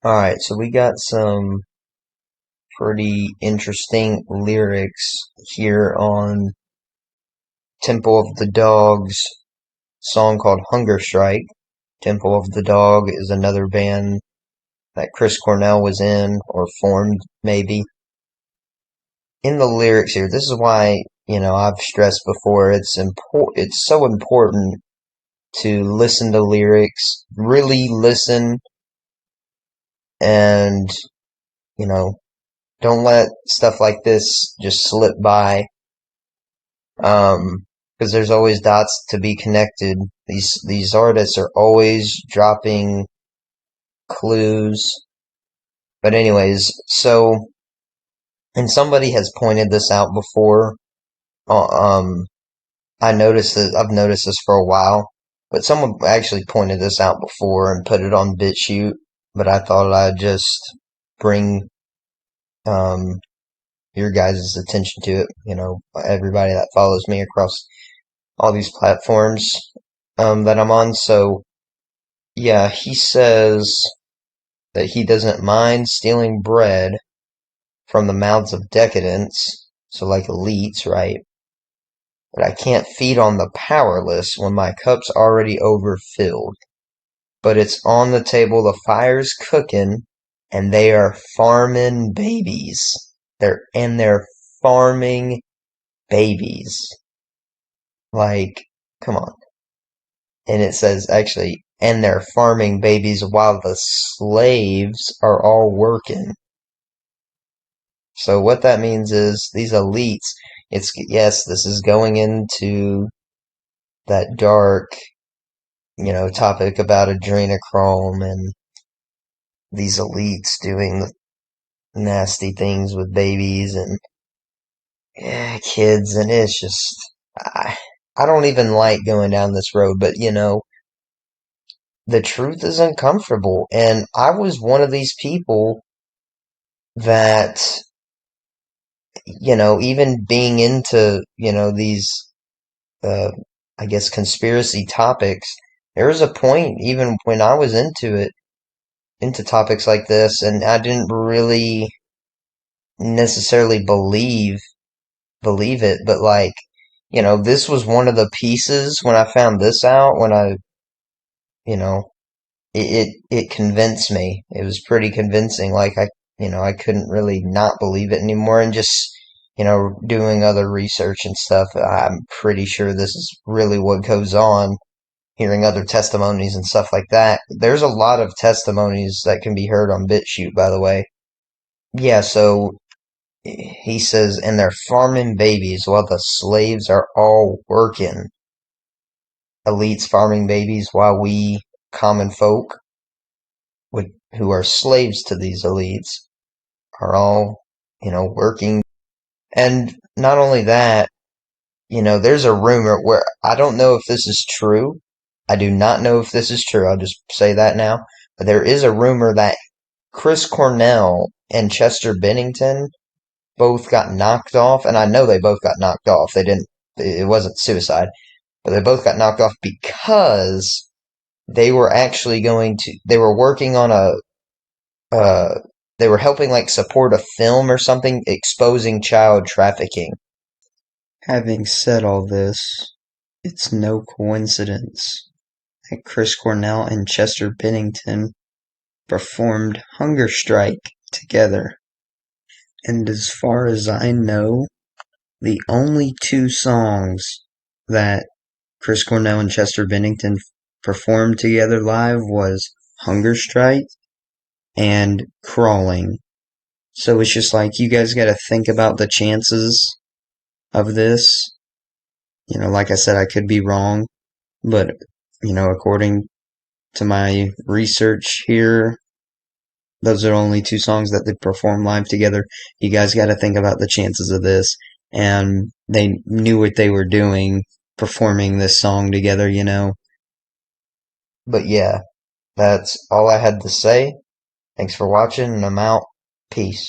Alright, so we got some pretty interesting lyrics here on Temple of the Dog's song called Hunger Strike. Temple of the Dog is another band that Chris Cornell was in, or formed, maybe. In the lyrics here, this is why, I've stressed before, it's so important to listen to lyrics, really listen, and, you know, don't let stuff like this just slip by. Because there's always dots to be connected. These artists are always dropping clues. But anyways, so, and somebody has pointed this out before. Uh, Um, I've noticed this for a while, but someone actually pointed this out before and put it on BitChute. But I thought I'd just bring um your guys' attention to it. Everybody that follows me across all these platforms that I'm on. So yeah, he says that he doesn't mind stealing bread from the mouths of decadents, so like elites, right? But I can't feed on the powerless when my cup's already overfilled. But it's on the table, the fire's cooking, and they are farming babies. They're farming babies. Like, come on. And it says, actually, and they're farming babies while the slaves are all working. So what that means is these elites, yes, this is going into that dark, topic about adrenochrome and these elites doing the nasty things with babies and kids, and it's just, I don't even like going down this road, but the truth is uncomfortable. And I was one of these people that, even being into, these, uh, I guess, conspiracy topics, there was a point, even when I was into topics like this, and I didn't really necessarily believe it, but like, this was one of the pieces when I found this out, you know, it convinced me. It was pretty convincing. Like I couldn't really not believe it anymore. And just, doing other research and stuff, I'm pretty sure this is really what goes on. Hearing other testimonies and stuff like that. There's a lot of testimonies that can be heard on BitChute, by the way. Yeah, so he says, and they're farming babies while the slaves are all working. Elites farming babies while we common folk who are slaves to these elites are all, working. And not only that, there's a rumor where I don't know if this is true. I do not know if this is true. I'll just say that now. But there is a rumor that Chris Cornell and Chester Bennington both got knocked off, and I know they both got knocked off. It wasn't suicide, but they both got knocked off because they were actually they were working on uh, they were helping like support a film or something exposing child trafficking. Having said all this, it's no coincidence that Chris Cornell and Chester Bennington performed Hunger Strike together. And as far as I know, the only two songs that Chris Cornell and Chester Bennington performed together live was Hunger Strike and Crawling. So it's just like, you guys gotta think about the chances of this. Like I said, I could be wrong, but, according to my research here, those are only two songs that they performed live together. You guys gotta think about the chances of this. And they knew what they were doing performing this song together. But yeah, that's all I had to say. Thanks for watching, and I'm out. Peace.